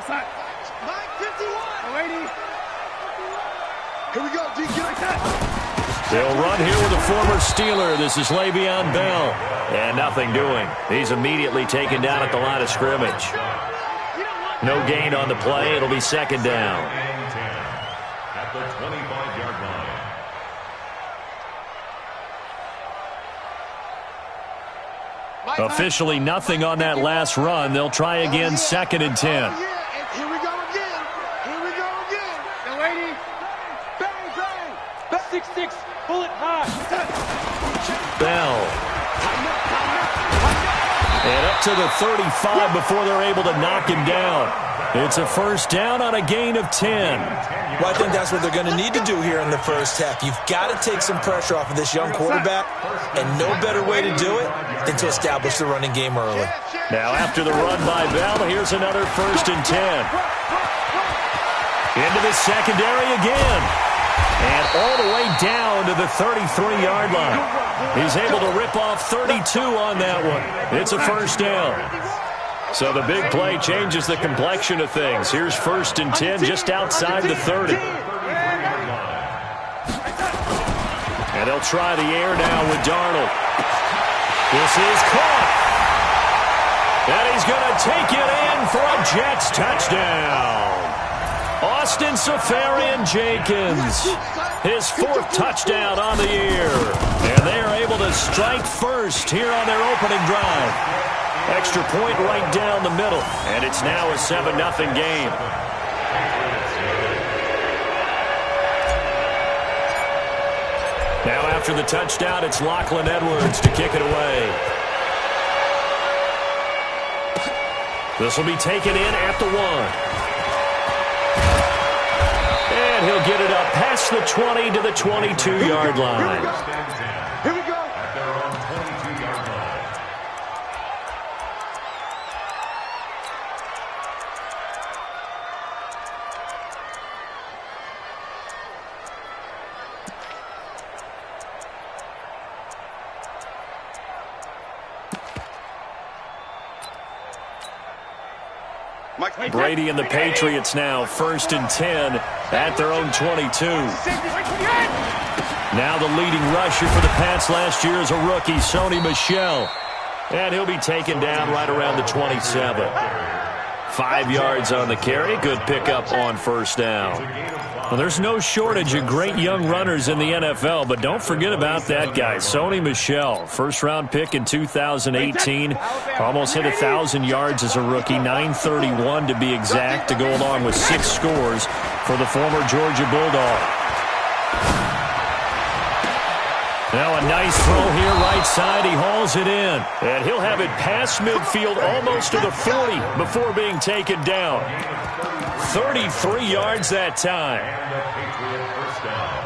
Outside. Mike 51. Lady. Here we go, D. Get like that. They'll run here with a former Steeler. This is Le'Veon Bell. And nothing doing. He's immediately taken down at the line of scrimmage. No gain on the play. It'll be second down. At the 25-yard line. Officially nothing on that last run. They'll try again, second and 10. Here we go again. Here we go again. Now, lady. Bang, bang. 6-6. Bullet high. Bell. And up to the 35 before they're able to knock him down. It's a first down on a gain of 10. Well, I think that's what they're going to need to do here in the first half. You've got to take some pressure off of this young quarterback, and no better way to do it than to establish the running game early. Now, after the run by Bell, here's another first and 10. Into the secondary again. And all the way down to the 33-yard line. He's able to rip off 32 on that one. It's a first down. So the big play changes the complexion of things. Here's first and 10 just outside the 30. And they'll try the air now with Darnold. This is caught. And he's going to take it in for a Jets touchdown. Austin Seferian-Jenkins, his fourth touchdown on the year. And they are able to strike first here on their opening drive. Extra point right down the middle. And it's now a 7-0 game. Now after the touchdown, it's Lachlan Edwards to kick it away. This will be taken in at the 1. And he'll get it up past the 20 to the 22-yard line. Here we go. At their own 22-yard line. Brady and the Patriots now first and 10 at their own 22. Now the leading rusher for the Pats last year is a rookie, Sony Michel. And he'll be taken down right around the 27. 5 yards on the carry. Good pickup on first down. Well, there's no shortage of great young runners in the NFL, but don't forget about that guy, Sony Michel. First-round pick in 2018. Almost hit 1,000 yards as a rookie, 931 to be exact, to go along with 6 scores for the former Georgia Bulldog. Now a nice throw here, right side. He hauls it in. And he'll have it past midfield almost to the 40 before being taken down. 33 yards that time. And the Patriot first down.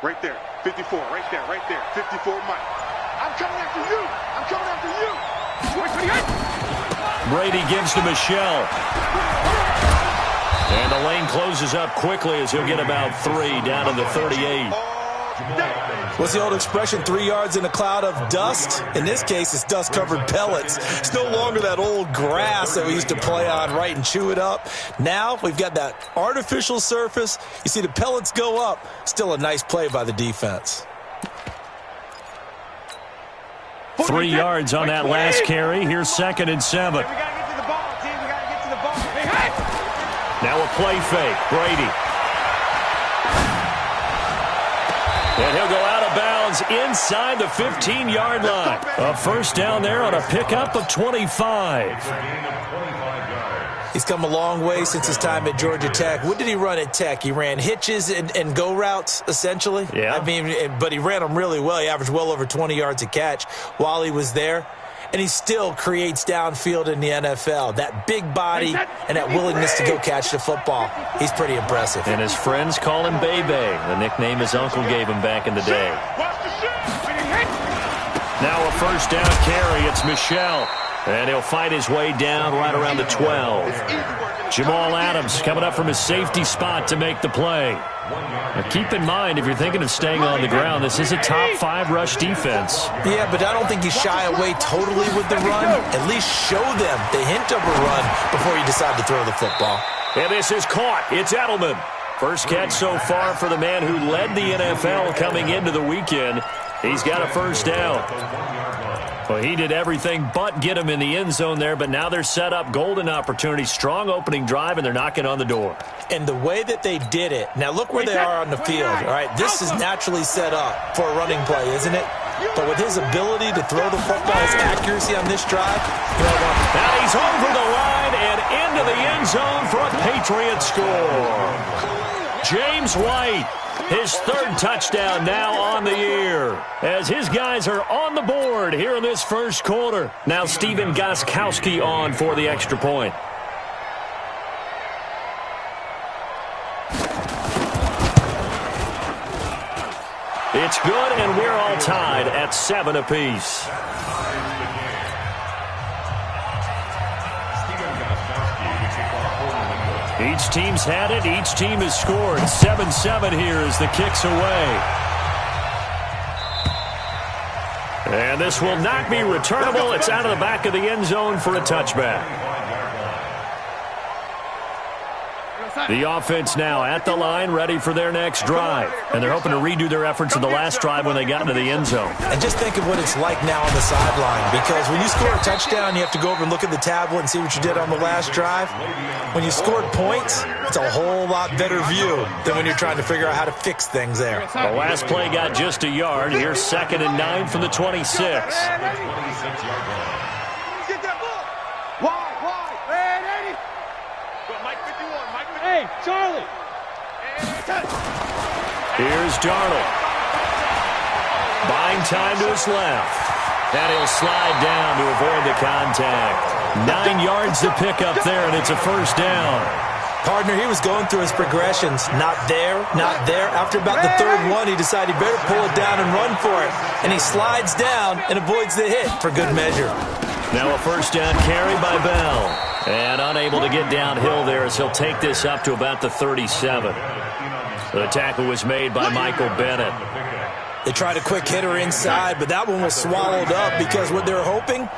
Right there. 54. Right there. Right there. 54 Mike. I'm coming after you. I'm coming after you. Brady gives to Michel. And the lane closes up quickly as he'll get about 3 down to the 38. What's the old expression, 3 yards in a cloud of dust? In this case, it's dust-covered pellets. It's no longer that old grass that we used to play on, right, and chew it up. Now we've got that artificial surface. You see the pellets go up. Still a nice play by the defense. 3 yards on that last carry. Here's second and 7. We got to get to the ball, team. We got to get to the ball. Now a play fake. Brady. And he'll go out of bounds inside the 15-yard line. A first down there on a pickup of 25. He's come a long way since his time at Georgia Tech. What did he run at Tech? He ran hitches and go routes, essentially. Yeah. I mean, but he ran them really well. He averaged well over 20 yards a catch while he was there. And he still creates downfield in the NFL. That big body and that willingness to go catch the football. He's pretty impressive. And his friends call him Bebe, the nickname his uncle gave him back in the day. Now a first down carry. It's Michel. And he'll fight his way down right around the 12. Jamal Adams coming up from his safety spot to make the play. Now keep in mind, if you're thinking of staying on the ground, this is a top 5 rush defense. Yeah, but I don't think you shy away totally with the run. At least show them the hint of a run before you decide to throw the football. And this is caught. It's Edelman. First catch so far for the man who led the NFL coming into the weekend. He's got a first down. Well, he did everything but get him in the end zone there, but now they're set up golden opportunity, strong opening drive, and they're knocking on the door. And the way that they did it, now look where they are on the field. All right, this is naturally set up for a running play, isn't it? But with his ability to throw the football, his accuracy on this drive, now he's over the line and into the end zone for a Patriot score. James White, his 3rd touchdown now on the year, as his guys are on the board here in this first quarter. Now Steven Gostkowski on for the extra point. It's good, and we're all tied at 7 apiece. Each team's had it. Each team has scored. 7-7 here as the kick's away. And this will not be returnable. It's out of the back of the end zone for a touchback. The offense now at the line, ready for their next drive. And they're hoping to redo their efforts in the last drive when they got into the end zone. And just think of what it's like now on the sideline, because when you score a touchdown, you have to go over and look at the tablet and see what you did on the last drive. When you scored points, it's a whole lot better view than when you're trying to figure out how to fix things there. The last play got just a yard. Here's 2nd and 9 from the 26. Hey, Charlie! Here's Darnold. Buying time to his left. And he'll slide down to avoid the contact. 9 yards to pick up there, and it's a first down. Partner, he was going through his progressions. Not there, not there. After about the 3rd one, he decided he better pull it down and run for it. And he slides down and avoids the hit for good measure. Now a first down carry by Bell. And unable to get downhill there as he'll take this up to about the 37. The tackle was made by Michael Bennett. They tried a quick hitter inside, but that one was swallowed up because what they're hoping,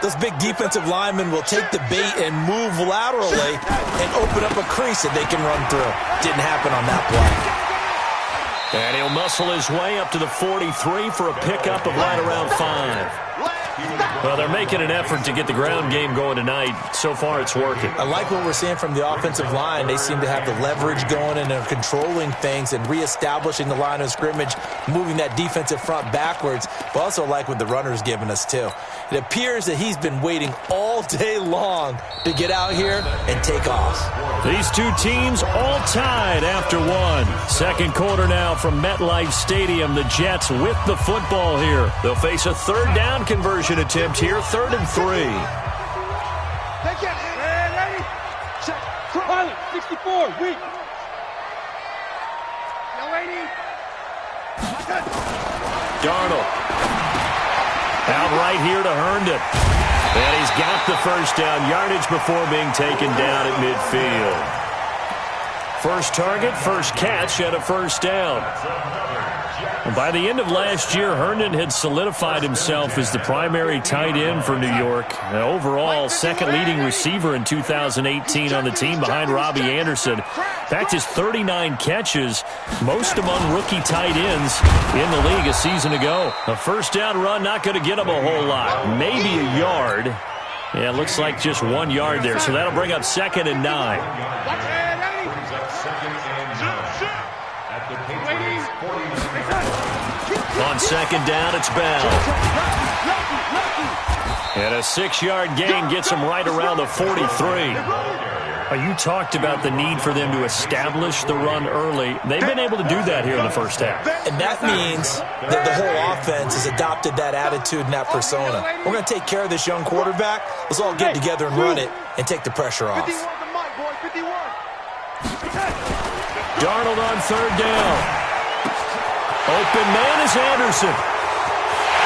those big defensive linemen will take the bait and move laterally and open up a crease that they can run through. Didn't happen on that play. And he'll muscle his way up to the 43 for a pickup of right around 5. Well, they're making an effort to get the ground game going tonight. So far, it's working. I like what we're seeing from the offensive line. They seem to have the leverage going and are controlling things and reestablishing the line of scrimmage, moving that defensive front backwards. But also like what the runner's giving us, too. It appears that he's been waiting all day long to get out here and take off. These two teams all tied after 1. 2nd quarter now from MetLife Stadium. The Jets with the football here. They'll face a 3rd down conversion attempt here, 3rd and 3. Ready? Check. Pilot, 64, weak. No waiting. Darnold. Out right here to Herndon. And he's got the first down yardage before being taken down at midfield. First target, first catch, and a first down. And by the end of last year, Herndon had solidified himself as the primary tight end for New York. And overall, 2nd leading receiver in 2018 on the team behind Robbie Anderson. In fact, his 39 catches, most among rookie tight ends in the league a season ago. A first down run, not going to get him a whole lot. Maybe a yard. Yeah, it looks like just 1 yard there. So that'll bring up 2nd and 9. On 2nd down, it's Bell. And a 6-yard gain gets him right around the 43. You talked about the need for them to establish the run early. They've been able to do that here in the first half. And that means that the whole offense has adopted that attitude and that persona. We're going to take care of this young quarterback. Let's all get together and run it and take the pressure off. Darnold on 3rd down. Open man is Anderson.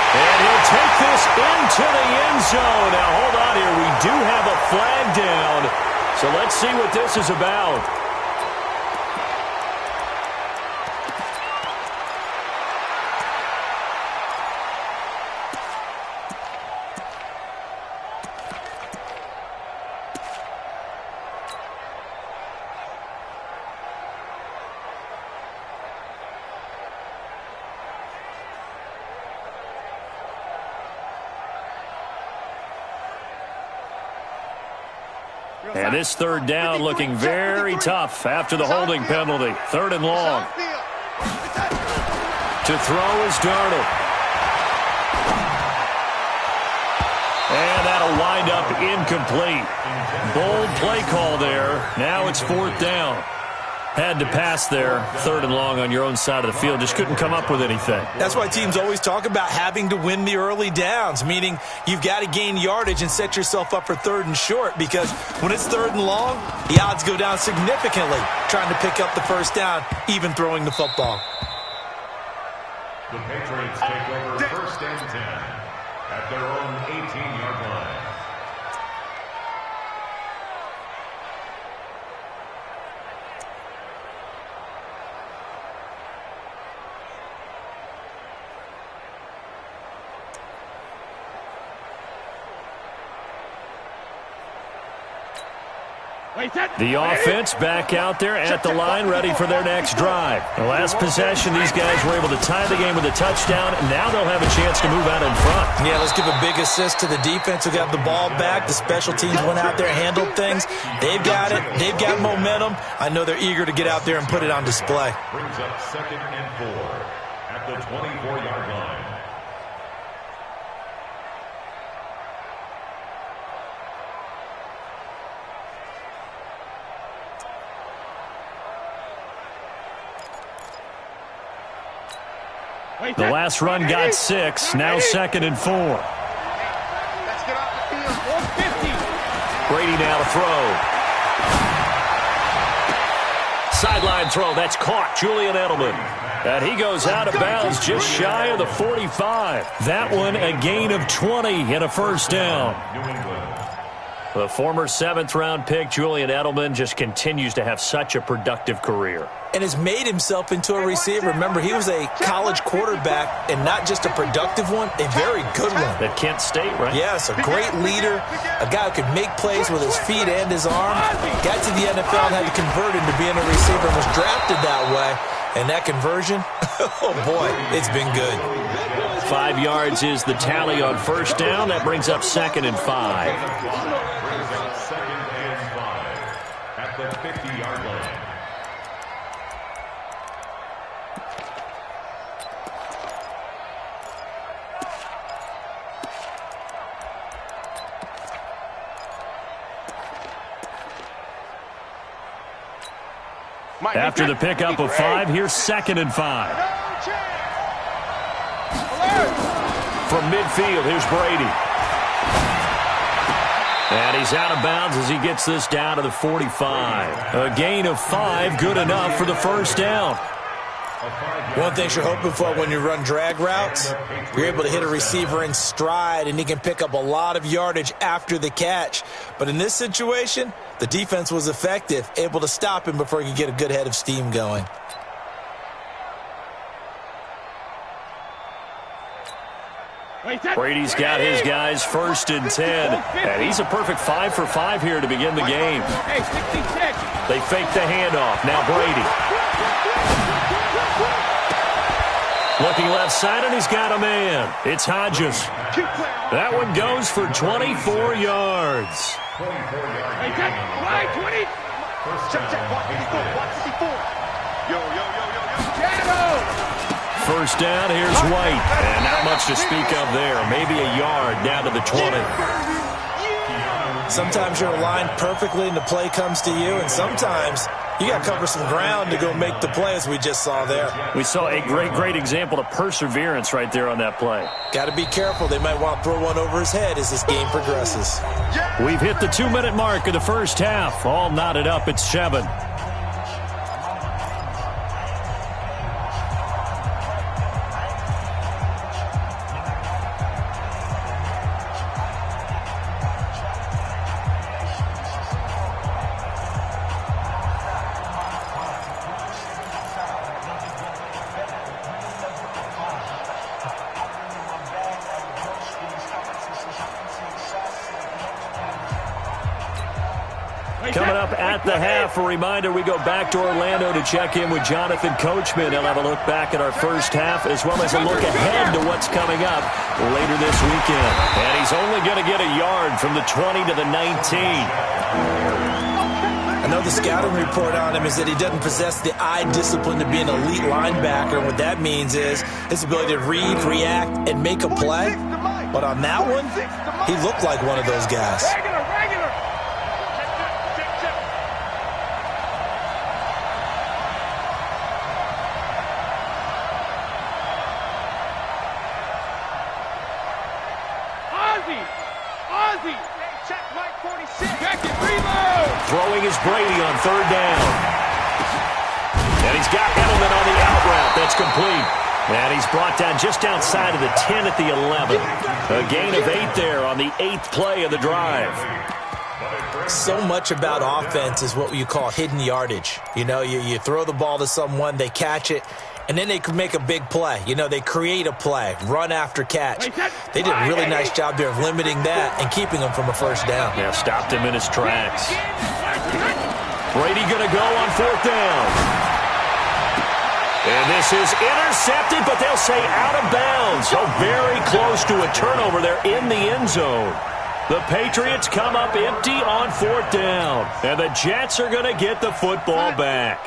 And he'll take this into the end zone. Now, hold on here. We do have a flag down. So let's see what this is about. And this third down looking very tough after the holding penalty. Third and long. To throw is Darnold. And that'll wind up incomplete. Bold play call there. Now it's fourth down. Had to pass there. Third and long on your own side of the field. Just couldn't come up with anything. That's why teams always talk about having to win the early downs, meaning you've got to gain yardage and set yourself up for third and short, because when it's third and long, the odds go down significantly trying to pick up the first down, even throwing the football. The Patriots take over first and 10 at their own 18-yard line. The offense back out there at the line, ready for their next drive. The last possession, these guys were able to tie the game with a touchdown, and now they'll have a chance to move out in front. Yeah, let's give a big assist to the defense who got the ball back. The special teams went out there, handled things. They've got it. They've got momentum. I know they're eager to get out there and put it on display. Brings up second and 4 at the 24-yard line. The last run got 6. Now second and 4. Let's get off the field. 150. Brady now to throw. Sideline throw. That's caught. Julian Edelman. And he goes out of bounds just shy of the 45. That one a gain of 20 and a first down. The former 7th-round pick, Julian Edelman, just continues to have such a productive career. And has made himself into a receiver. Remember, he was a college quarterback, and not just a productive one, a very good one. At Kent State, right? Yes, a great leader, a guy who could make plays with his feet and his arm. Got to the NFL and had to convert into being a receiver and was drafted that way. And that conversion, oh boy, it's been good. 5 yards is the tally on first down. That brings up second and 5. Brings up second and 5 at the 50-yard line. After the pickup of 5, here's second and 5. From midfield, here's Brady. And he's out of bounds as he gets this down to the 45. A gain of 5, good enough for the first down. One thing you're hoping for when you run drag routes, you're able to hit a receiver in stride, and he can pick up a lot of yardage after the catch. But in this situation, the defense was effective, able to stop him before he could get a good head of steam going. Brady's got his guys first and 10, and he's a perfect 5 for 5 here to begin the game. They fake the handoff. Now Brady. Looking left side, and he's got a man. It's Hodges. That one goes for 24 yards. 24. First down, here's White. And not much to speak of there. Maybe a yard down to the 20. Sometimes you're aligned perfectly and the play comes to you, and sometimes you got to cover some ground to go make the play, as we just saw there. We saw a great example of perseverance right there on that play. Got to be careful. They might want to throw one over his head as this game progresses. We've hit the 2-minute mark of the first half. All knotted up at 7. Coming up at the half, a reminder, we go back to Orlando to check in with Jonathan Coachman. He'll have a look back at our first half as well as a look ahead to what's coming up later this weekend. And he's only going to get a yard from the 20 to the 19. I know the scouting report on him is that he doesn't possess the eye discipline to be an elite linebacker. And what that means is his ability to read, react, and make a play. But on that one, he looked like one of those guys. Throwing is Brady on third down. And he's got Edelman on the out route. That's complete. And he's brought down just outside of the 10 at the 11. A gain of 8 there on the 8th play of the drive. So much about offense is what you call hidden yardage. You know, you throw the ball to someone, they catch it, and then they can make a big play. You know, they create a play, run after catch. They did a really nice job there of limiting that and keeping them from a first down. Yeah, stopped him in his tracks. Brady going to go on fourth down. And this is intercepted, but they'll say out of bounds. So very close to a turnover there in the end zone. The Patriots come up empty on fourth down. And the Jets are going to get the football back.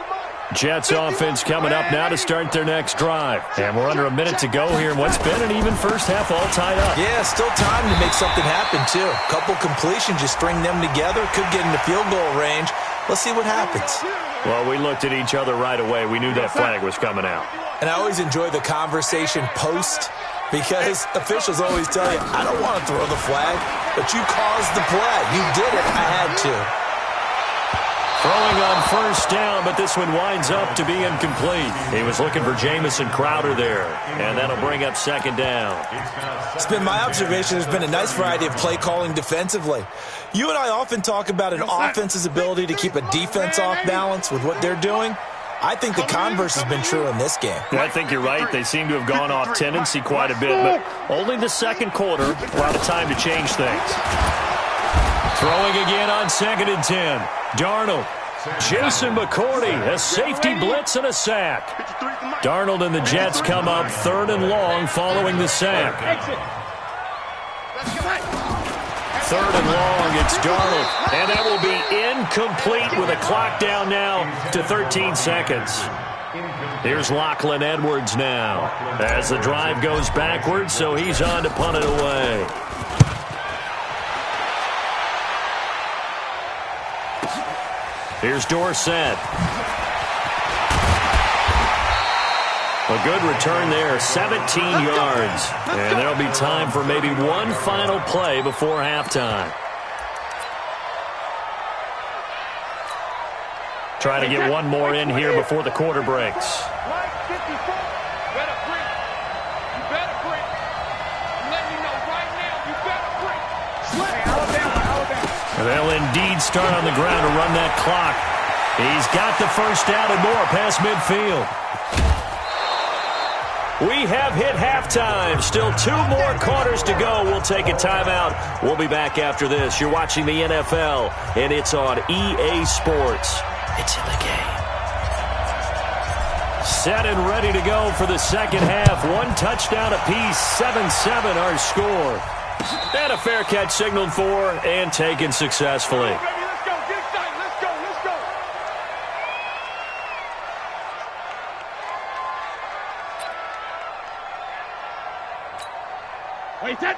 Jets offense coming up now to start their next drive. And we're under a minute to go here in what's been an even first half all tied up. Yeah, still time to make something happen, too. A couple completions, just string them together. Could get in the field goal range. Let's see what happens. Well, we looked at each other right away. We knew that flag was coming out. And I always enjoy the conversation post because officials always tell you, I don't want to throw the flag, but you caused the play. You did it. I had to. Throwing on first down, but this one winds up to be incomplete. He was looking for Jamison Crowder there, and that'll bring up second down. It's been my observation there's been a nice variety of play calling defensively. You and I often talk about an offense's ability to keep a defense off balance with what they're doing. I think the converse has been true in this game. I think you're right. They seem to have gone off tendency quite a bit, but only the second quarter, a lot of time to change things. Throwing again on 2nd and 10. Darnold. Jason McCourty, a safety blitz and a sack. Darnold and the Jets come up 3rd and long following the sack. 3rd and long, it's Darnold. And that will be incomplete with a clock down now to 13 seconds. Here's Lachlan Edwards now as the drive goes backwards, so he's on to punt it away. Here's Dorsett. A good return there, 17 yards. And there'll be time for maybe one final play before halftime. Try to get one more in here before the quarter breaks. They'll indeed start on the ground to run that clock. He's got the first down and more past midfield. We have hit halftime. Still 2 more quarters to go. We'll take a timeout. We'll be back after this. You're watching the NFL, and it's on EA Sports. It's in the game. Set and ready to go for the second half. 1 touchdown apiece, 7-7 our score. And a fair catch signaled for and taken successfully.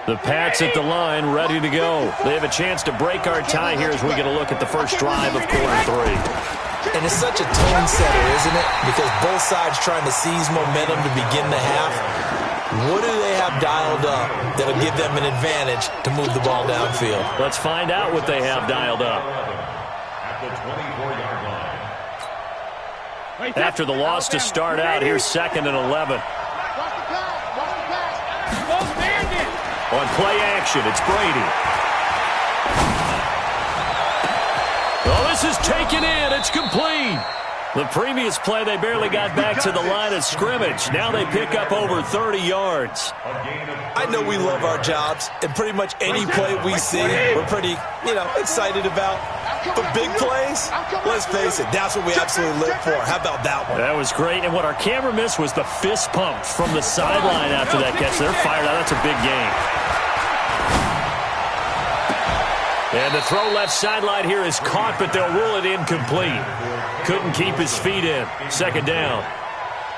The Pats at the line, ready to go. They have a chance to break our tie here as we get a look at the first drive of quarter 3. And it's such a tone setter, isn't it? Because both sides trying to seize momentum to begin the half. What do they have dialed up that'll give them an advantage to move the ball downfield? Let's find out what they have dialed up. At the 24-yard line. After the loss to start out, here's 2nd and 11. On play action, it's Brady. Oh, this is taken in. It's complete. The previous play, they barely got back to the line of scrimmage. Now they pick up over 30 yards. I know we love our jobs, and pretty much any play we see, we're pretty, excited about. But big plays, let's face it, that's what we absolutely live for. How about that one? That was great. And what our camera missed was the fist pump from the sideline after that catch. They're fired out. That's a big game. And the throw left sideline here is caught, but they'll rule it incomplete. Couldn't keep his feet in. Second down.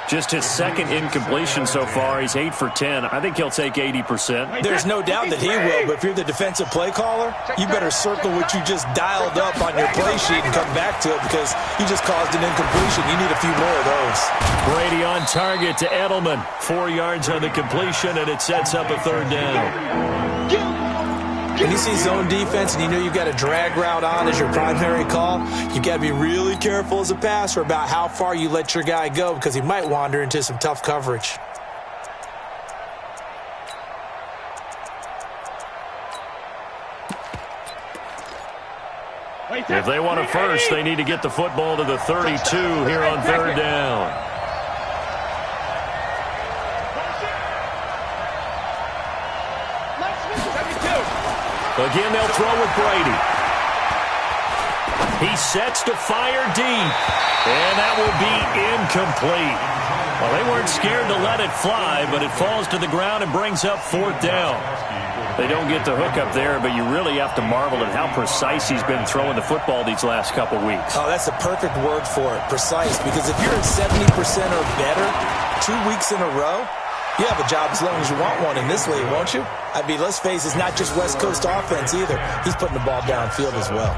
Just his second incompletion so far. He's 8 for 10. I think he'll take 80%. There's no doubt that he will, but if you're the defensive play caller, you better circle what you just dialed up on your play sheet and come back to it because you just caused an incompletion. You need a few more of those. Brady on target to Edelman. 4 yards on the completion, and it sets up a third down. When you see zone defense and you know you've got a drag route on as your primary call, you've got to be really careful as a passer about how far you let your guy go because he might wander into some tough coverage. If they want a first, they need to get the football to the 32 here on third down. Again, they'll throw with Brady. He sets to fire deep, and that will be incomplete. Well, they weren't scared to let it fly, but it falls to the ground and brings up fourth down. They don't get the hook up there, but you really have to marvel at how precise he's been throwing the football these last couple weeks. Oh, that's the perfect word for it, precise, because if you're at 70% or better 2 weeks in a row, you have a job as long as you want one in this league, won't you? I mean, let's face it, it's not just West Coast offense either. He's putting the ball downfield as well.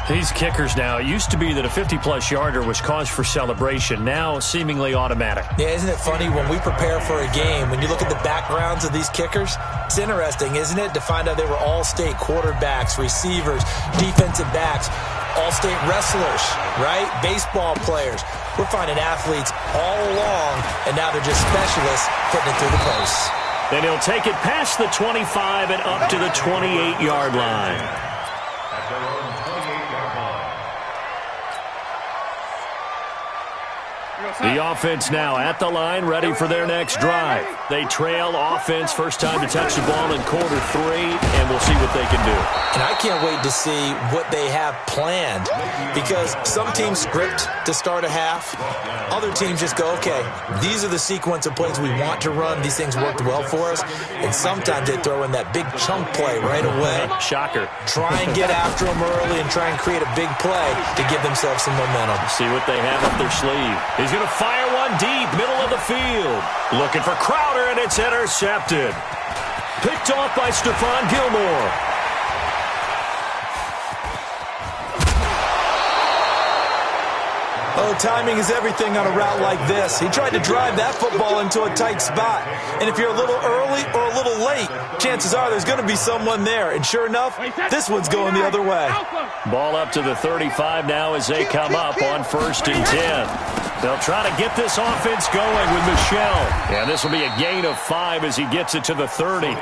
These kickers now, it used to be that a 50-plus yarder was cause for celebration. Now, seemingly automatic. Yeah, isn't it funny when we prepare for a game, when you look at the backgrounds of these kickers, it's interesting, isn't it, to find out they were all-state quarterbacks, receivers, defensive backs, all-state wrestlers, right? Baseball players. We're finding athletes all along, and now they're just specialists putting it through the posts. Then he'll take it past the 25 and up to the 28-yard line. The offense now at the line, ready for their next drive. They trail offense, first time to touch the ball in quarter 3, and we'll see what they can do. And I can't wait to see what they have planned because some teams script to start a half. Other teams just go, okay, these are the sequence of plays we want to run. These things worked well for us. And sometimes they throw in that big chunk play right away. Shocker. Try and get after them early and try and create a big play to give themselves some momentum. See what they have up their sleeve. He's going to fire one deep, middle of the field. Looking for Crowder, and it's intercepted. Picked off by Stephon Gilmore. Oh, timing is everything on a route like this. He tried to drive that football into a tight spot. And if you're a little early or a little late, chances are there's going to be someone there. And sure enough, this one's going the other way. Ball up to the 35 now as they come up on 1st and 10. They'll try to get this offense going with Michel. And this will be a gain of 5 as he gets it to the 30.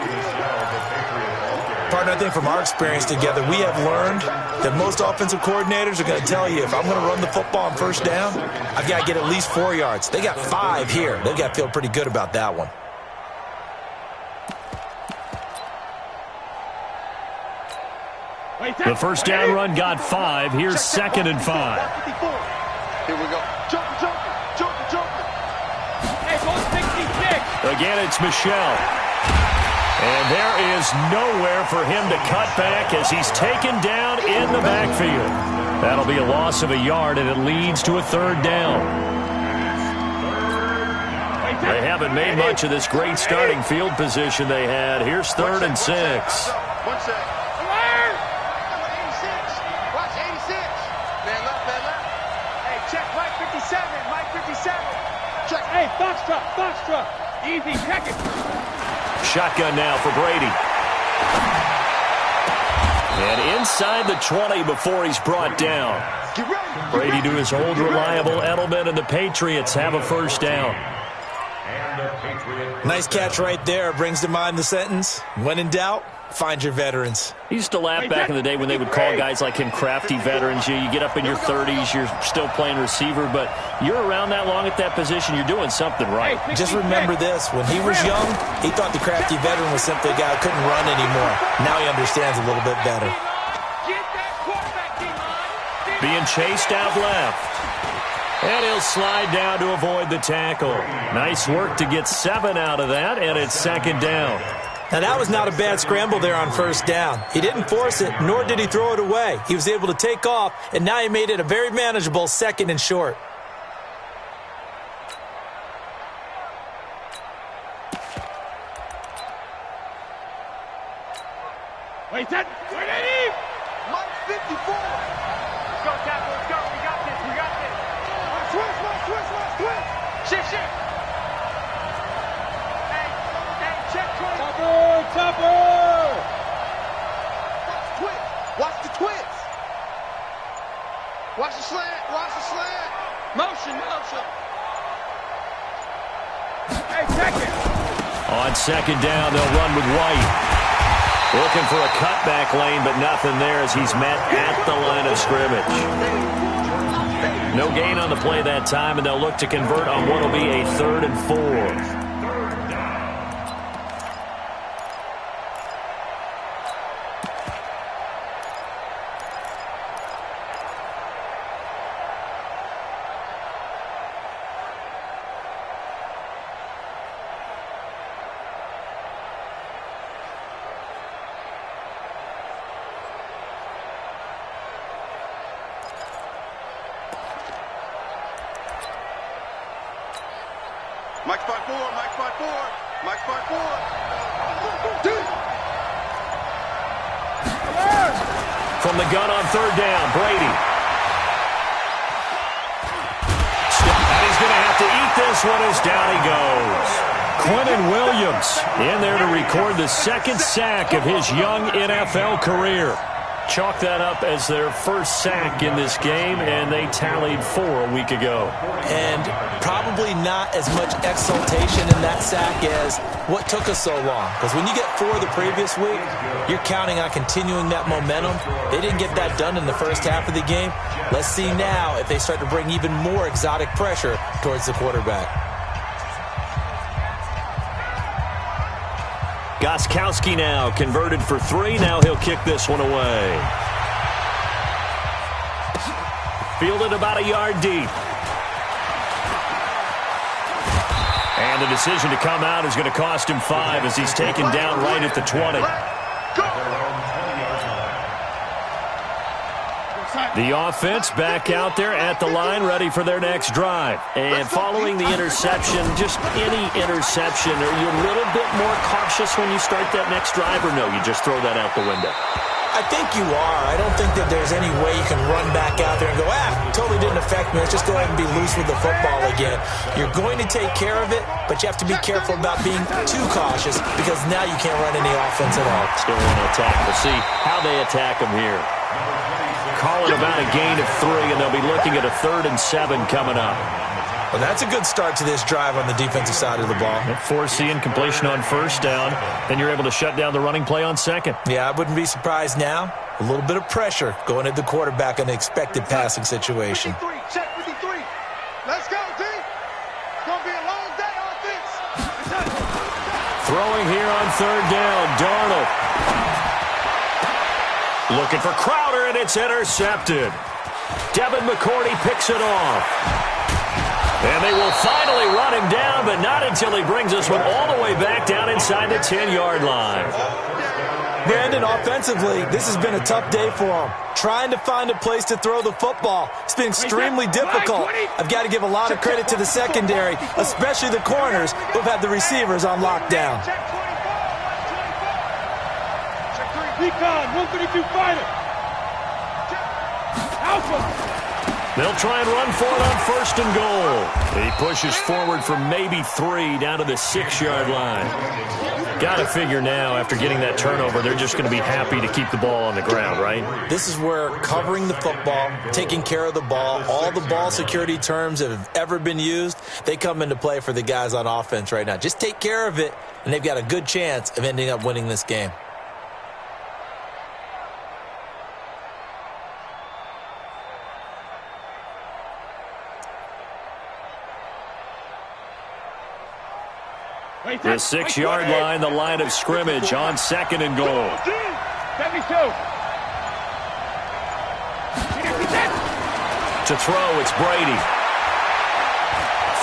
Partner, I think from our experience together, we have learned that most offensive coordinators are going to tell you, if I'm going to run the football on first down, I've got to get at least 4 yards. They got 5 here. They've got to feel pretty good about that one. The first down run got 5. Here's 2nd and 5. Here we go. Jumper. Hey, go 66. Again, it's Michel. And there is nowhere for him to cut back as he's taken down in the backfield. That'll be a loss of a yard, and it leads to a 3rd down. They haven't made much of this great starting field position they had. Here's 3rd and 6. 1 sec. Watch 86. Man left. Hey, check Mike 57. Mike 57. Check. Hey, Foxtrot. Easy, check it. Shotgun now for Brady. And inside the 20 before he's brought down. Brady to his old reliable Edelman, and the Patriots have a first down. Nice catch right there. Brings to mind the sentence, when in doubt, find your veterans. He used to laugh back in the day when they would call guys like him crafty veterans. You get up in your 30s, you're still playing receiver, but you're around that long at that position, you're doing something right. Just remember this. When he was young, he thought the crafty veteran was simply a guy who couldn't run anymore. Now he understands a little bit better. Get that quarterback being chased out left. And he'll slide down to avoid the tackle. Nice work to get 7 out of that, and it's second down. Now, that was not a bad scramble there on first down. He didn't force it, nor did he throw it away. He was able to take off, and now he made it a very manageable 2nd and short. Wait, that. Wait, Eddie! Mike 54. Let's go, tackle. Let's go. We got this. We got this. Switch. Shit. Hey, check 20. Chopper. Watch the twitch. Watch the slant. Motion. Hey, check it. On second down, they'll run with White. Looking for a cutback lane, but nothing there as he's met at the line of scrimmage. No gain on the play that time, and they'll look to convert on what will be a 3rd and 4. Mike 5-4. From the gun on 3rd down, Brady. And he's going to have to eat this one as down he goes. Quentin Williams in there to record the 2nd sack of his young NFL career. Chalk that up as their first sack in this game, and they tallied 4 a week ago. And probably not as much exultation in that sack as what took us so long. Because when you get 4 the previous week, you're counting on continuing that momentum. They didn't get that done in the first half of the game. Let's see now if they start to bring even more exotic pressure towards the quarterback. Gostkowski now converted for 3. Now he'll kick this one away. Fielded about a yard deep. And the decision to come out is going to cost him 5 as he's taken down right at the 20. The offense back out there at the line, ready for their next drive. And following the interception, just any interception, are you a little bit more cautious when you start that next drive, or no, you just throw that out the window? I think you are. I don't think that there's any way you can run back out there and go, totally didn't affect me. Let's just go ahead and be loose with the football again. You're going to take care of it, but you have to be careful about being too cautious because now you can't run any offense at all. Still want to attack. We'll see how they attack them here. Call it about a gain of 3, and they'll be looking at a 3rd and 7 coming up. Well, that's a good start to this drive on the defensive side of the ball. Forcing completion on 1st down, then you're able to shut down the running play on 2nd. Yeah, I wouldn't be surprised now. A little bit of pressure going at the quarterback in an expected passing situation. 53, check 53. Let's go, D. It's going to be a long day offense. Throwing here on 3rd down, Darnold. Looking for Crowder, and it's intercepted. Devin McCourty picks it off. And they will finally run him down, but not until he brings this one all the way back down inside the 10-yard line. Brandon, offensively, this has been a tough day for him. Trying to find a place to throw the football. It's been extremely difficult. I've got to give a lot of credit to the secondary, especially the corners who've had the receivers on lockdown. Recon, 132 fighter. Alpha. They'll try and run for it on 1st and goal. He pushes forward for maybe 3 down to the 6-yard line. Got to figure now, after getting that turnover, they're just going to be happy to keep the ball on the ground, right? This is where covering the football, taking care of the ball, all the ball security terms that have ever been used, they come into play for the guys on offense right now. Just take care of it, and they've got a good chance of ending up winning this game. The 6-yard line, the line of scrimmage on 2nd and goal. 72. To throw, it's Brady.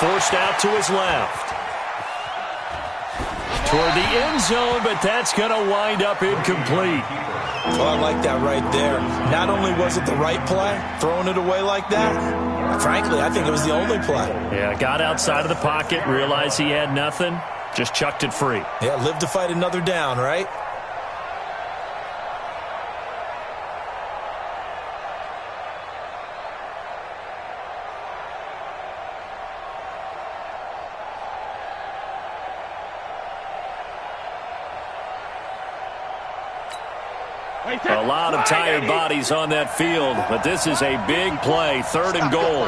Forced out to his left. Toward the end zone, but that's going to wind up incomplete. Oh, I like that right there. Not only was it the right play, throwing it away like that, frankly, I think it was the only play. Yeah, got outside of the pocket, realized he had nothing, just chucked it free. Yeah, live to fight another down, right? A lot of tired bodies on that field, but this is a big play, 3rd and goal.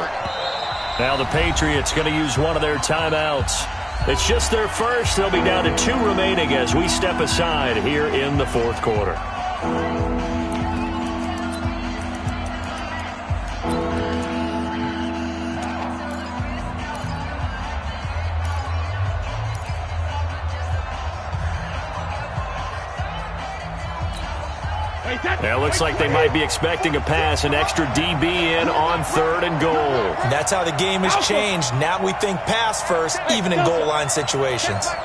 Now the Patriots going to use one of their timeouts. It's just their first. They'll be down to 2 remaining as we step aside here in the 4th quarter. Now it looks like they might be expecting a pass, an extra DB in on 3rd and goal. That's how the game has changed. Now we think pass first, even in goal line situations. And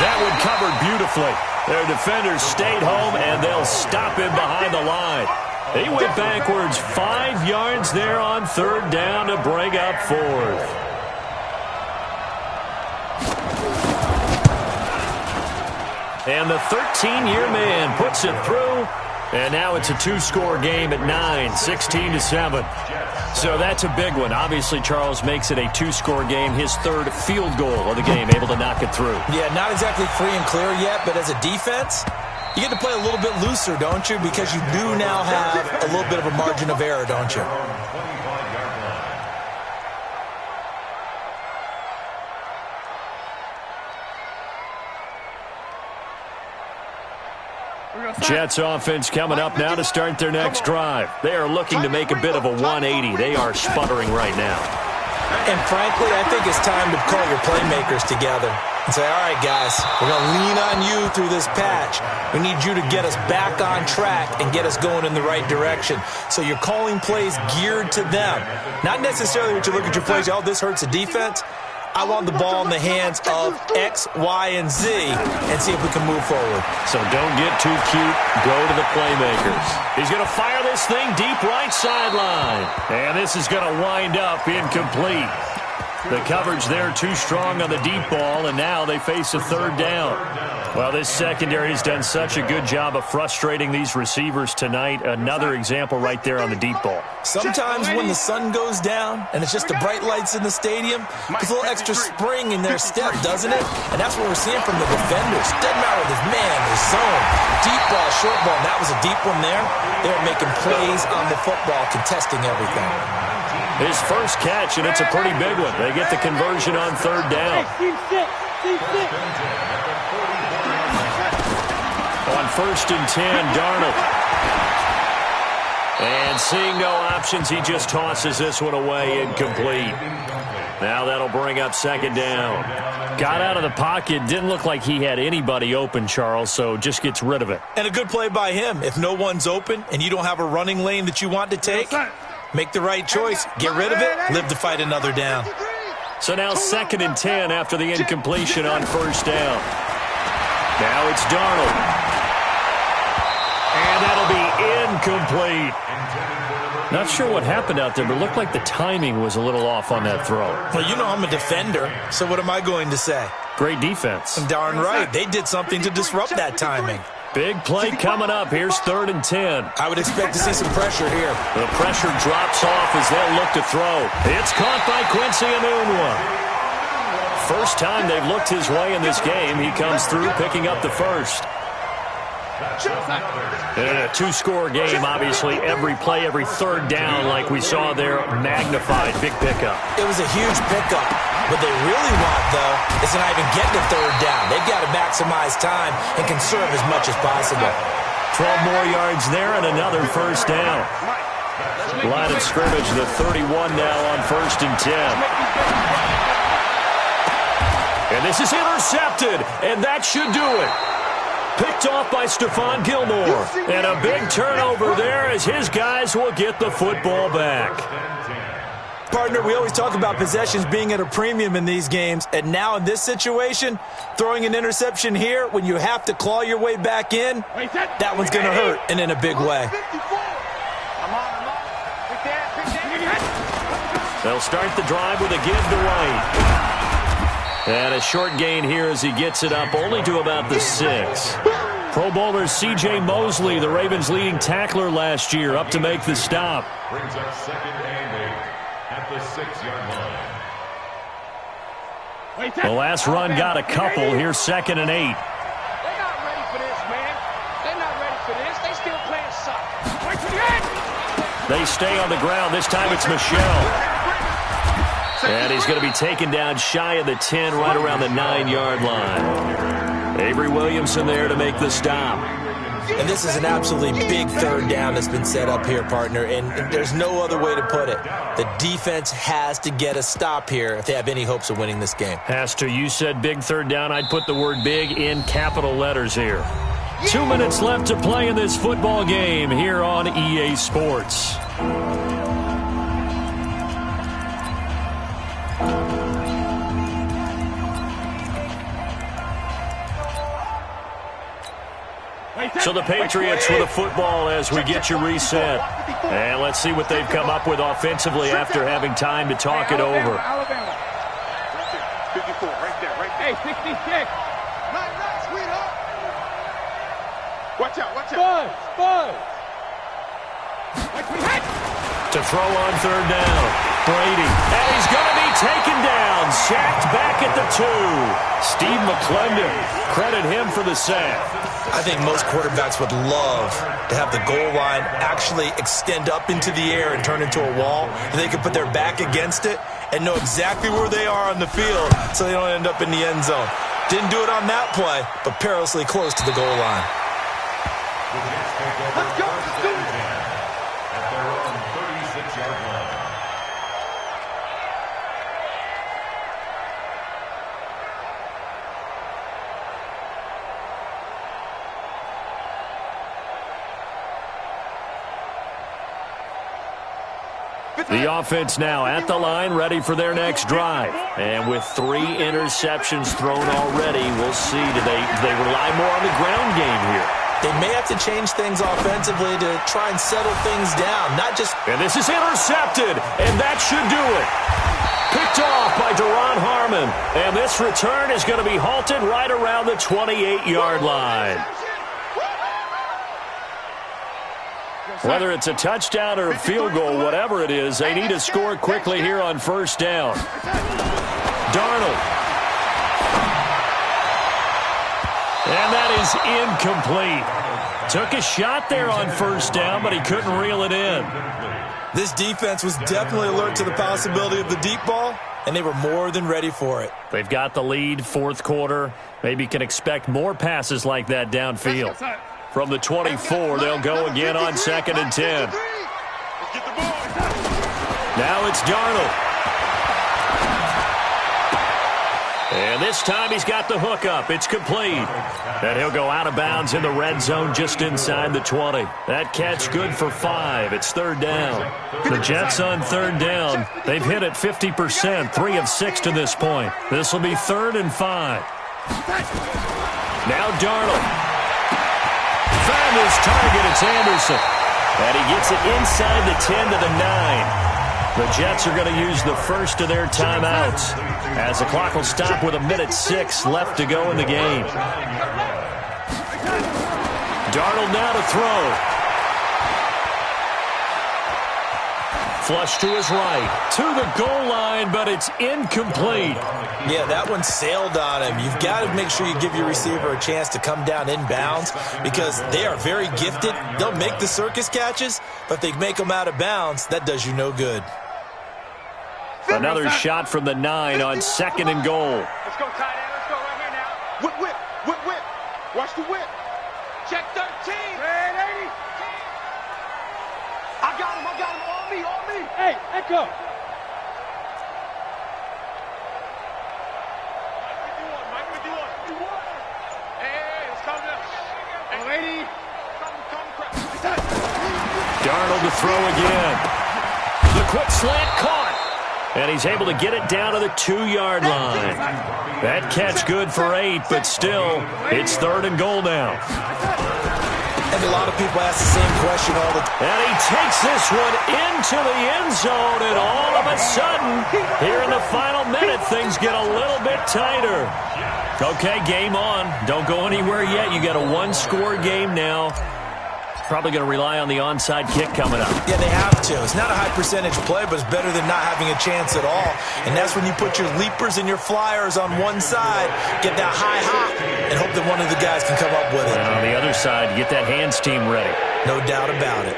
that one covered beautifully. Their defenders stayed home, and they'll stop him behind the line. He went backwards 5 yards there on 3rd down to bring up 4th. And the 13-year man puts it through. And now it's a 2-score game at 9, 16-7. So that's a big one. Obviously, Charles makes it a 2-score game, his 3rd field goal of the game, able to knock it through. Yeah, not exactly free and clear yet, but as a defense, you get to play a little bit looser, don't you? Because you do now have a little bit of a margin of error, don't you? Jets offense coming up now to start their next drive. They are looking to make a bit of a 180. They are sputtering right now. And frankly, I think it's time to call your playmakers together and say, all right, guys, we're going to lean on you through this patch. We need you to get us back on track and get us going in the right direction. So you're calling plays geared to them. Not necessarily what you look at your plays, oh, this hurts the defense. I want the ball in the hands of X, Y, and Z and see if we can move forward. So don't get too cute. Go to the playmakers. He's going to fire this thing deep right sideline. And this is going to wind up incomplete. The coverage there too strong on the deep ball, and now they face a 3rd down. Well, this secondary has done such a good job of frustrating these receivers tonight. Another example right there on the deep ball. Sometimes when the sun goes down and it's just the bright lights in the stadium, there's a little extra spring in their step, doesn't it? And that's what we're seeing from the defenders. Doesn't matter with his man, his zone, deep ball, short ball. And that was a deep one there. They're making plays on the football, contesting everything. His first catch, and it's a pretty big one. They get the conversion on 3rd down. On 1st and 10, Darnold. And seeing no options, he just tosses this one away, incomplete. Now that'll bring up 2nd down. Got out of the pocket, didn't look like he had anybody open, Charles, so just gets rid of it. And a good play by him. If no one's open and you don't have a running lane that you want to take, make the right choice, get rid of it, live to fight another down. So now 2nd and 10 after the incompletion on 1st down. Now it's Darnold. And that'll be incomplete. Not sure what happened out there, but it looked like the timing was a little off on that throw. Well, you know I'm a defender, so what am I going to say? Great defense. Darn right. They did something to disrupt that timing. Big play coming up. Here's 3rd and 10. I would expect to see some pressure here. The pressure drops off as they'll look to throw. It's caught by Quincy Enunwa. First time they've looked his way in this game. He comes through picking up the first. In a 2-score game, obviously, every play, every 3rd down, like we saw there, magnified. Big pickup. It was a huge pickup. What they really want, though, is to not even get to 3rd down. They've got to maximize time and conserve as much as possible. 12 more yards there and another 1st down. Line of scrimmage, the 31 now on 1st and 10. And this is intercepted, and that should do it. Picked off by Stephon Gilmore. And a big turnover there as his guys will get the football back. Partner, we always talk about possessions being at a premium in these games, and now in this situation, throwing an interception here when you have to claw your way back in, that one's going to hurt, and in a big way. They'll start the drive with a give to White. And a short gain here as he gets it up only to about the 6. Pro Bowler C.J. Mosley, the Ravens' leading tackler last year, up to make the stop. Brings up second and 8 at the 6-yard line. The last run got a couple. Here's second and 8. They're not ready for this, man. They're not ready for this. They still playing soccer. They stay on the ground. This time it's Michelle. And he's going to be taken down shy of the 10, right around the 9-yard line. Avery Williamson there to make the stop. And this is an absolutely big third down that's been set up here, partner, and there's no other way to put it. The defense has to get a stop here if they have any hopes of winning this game. Pastor, you said big third down. I'd put the word big in capital letters here. 2 minutes left to play in this football game here on EA Sports. So the Patriots with a football as we get you reset. And let's see what they've come up with offensively after having time to talk it over. 54, right there, right there. Hey, 66. Nice, sweetheart. Watch out, watch out. Buzz. To throw on third down. Brady. And he's going to be taken down. Sacked back at the 2. Steve McClendon. Credit him for the sack. I think most quarterbacks would love to have the goal line actually extend up into the air and turn into a wall, and they can put their back against it and know exactly where they are on the field so they don't end up in the end zone. Didn't do it on that play, but perilously close to the goal line. Let's go, let's do it. At their own 36-yard line. The offense now at the line, ready for their next drive. And with 3 interceptions thrown already, we'll see. Do they rely more on the ground game here? They may have to change things offensively to try and settle things down, not just... And this is intercepted, and that should do it. Picked off by Deron Harmon. And this return is going to be halted right around the 28-yard line. Whether it's a touchdown or a field goal, whatever it is, they need to score quickly here on first down. Darnold. And that is incomplete. Took a shot there on first down, but he couldn't reel it in. This defense was definitely alert to the possibility of the deep ball, and they were more than ready for it. They've got the lead, fourth quarter. Maybe can expect more passes like that downfield. From the 24, they'll go again on 2nd and 10. Now it's Darnold. And this time he's got the hook up. It's complete. And he'll go out of bounds in the red zone just inside the 20. That catch good for 5. It's third down. The Jets on third down. They've hit it 50%, 3 of 6 to this point. This will be 3rd and 5. Now Darnold. Found his target. It's Anderson. And he gets it inside the 10 to the 9. The Jets are going to use the first of their timeouts as the clock will stop with 1:06 left to go in the game. Darnold now to throw. Flush to his right. To the goal line, but it's incomplete. Yeah, that one sailed on him. You've got to make sure you give your receiver a chance to come down inbounds because they are very gifted. They'll make the circus catches, but if they make them out of bounds, that does you no good. Another shot from the 9 on 2nd and goal. Let's go, tight end. Let's go right here now. Whip. Watch the whip. Check 13. Red 80. I got him. On me. Hey, Echo. Mike, 51. Hey, let's calm down. Darnold to throw again. The quick slant caught. And he's able to get it down to the 2-yard line. That catch good for 8, but still, it's 3rd and goal now. And a lot of people ask the same question all the time. And he takes this one into the end zone, and all of a sudden, here in the final minute, things get a little bit tighter. Okay, game on. Don't go anywhere yet. You got a 1-score game now. Probably going to rely on the onside kick coming up. Yeah, they have to. It's not a high percentage play, but it's better than not having a chance at all. And that's when you put your leapers and your flyers on one side, get that high hop, and hope that one of the guys can come up with it. And on the other side, get that hands team ready. No doubt about it.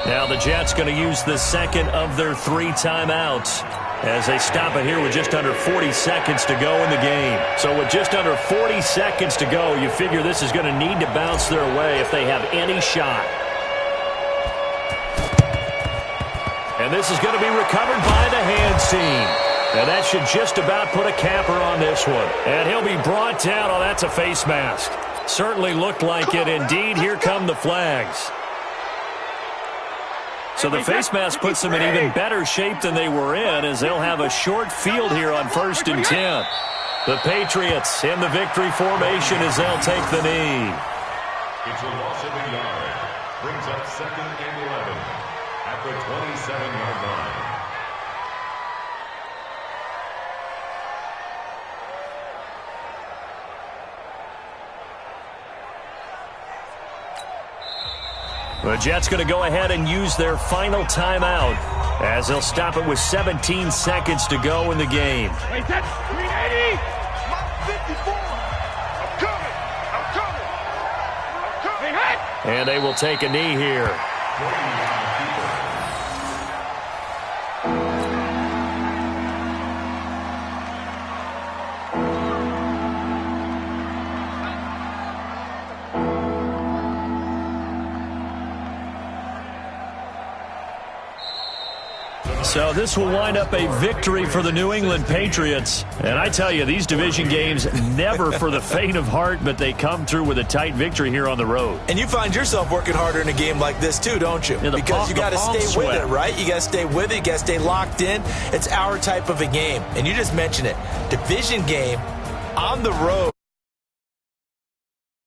Now the Jets going to use the second of their 3 timeouts as they stop it here with just under 40 seconds to go in the game. So with just under 40 seconds to go, you figure this is going to need to bounce their way if they have any shot. And this is going to be recovered by the hands team. And that should just about put a capper on this one. And he'll be brought down. Oh, that's a face mask. Certainly looked like it. Indeed, here come the flags. So the face mask puts them in even better shape than they were in, as they'll have a short field here on 1st and 10. The Patriots in the victory formation as they'll take the knee. It's a loss of a yard. Brings up 2nd and 11 at the 27-yard line. The Jets going to go ahead and use their final timeout as they'll stop it with 17 seconds to go in the game. Wait, that's 380. 54. I'm coming. Hey, hey. And they will take a knee here. So this will wind up a victory for the New England Patriots. And I tell you, these division games, never for the faint of heart, but they come through with a tight victory here on the road. And you find yourself working harder in a game like this too, don't you? Yeah, because you got to stay with it, right? You got to stay with it. You got to stay locked in. It's our type of a game. And you just mentioned it. Division game on the road.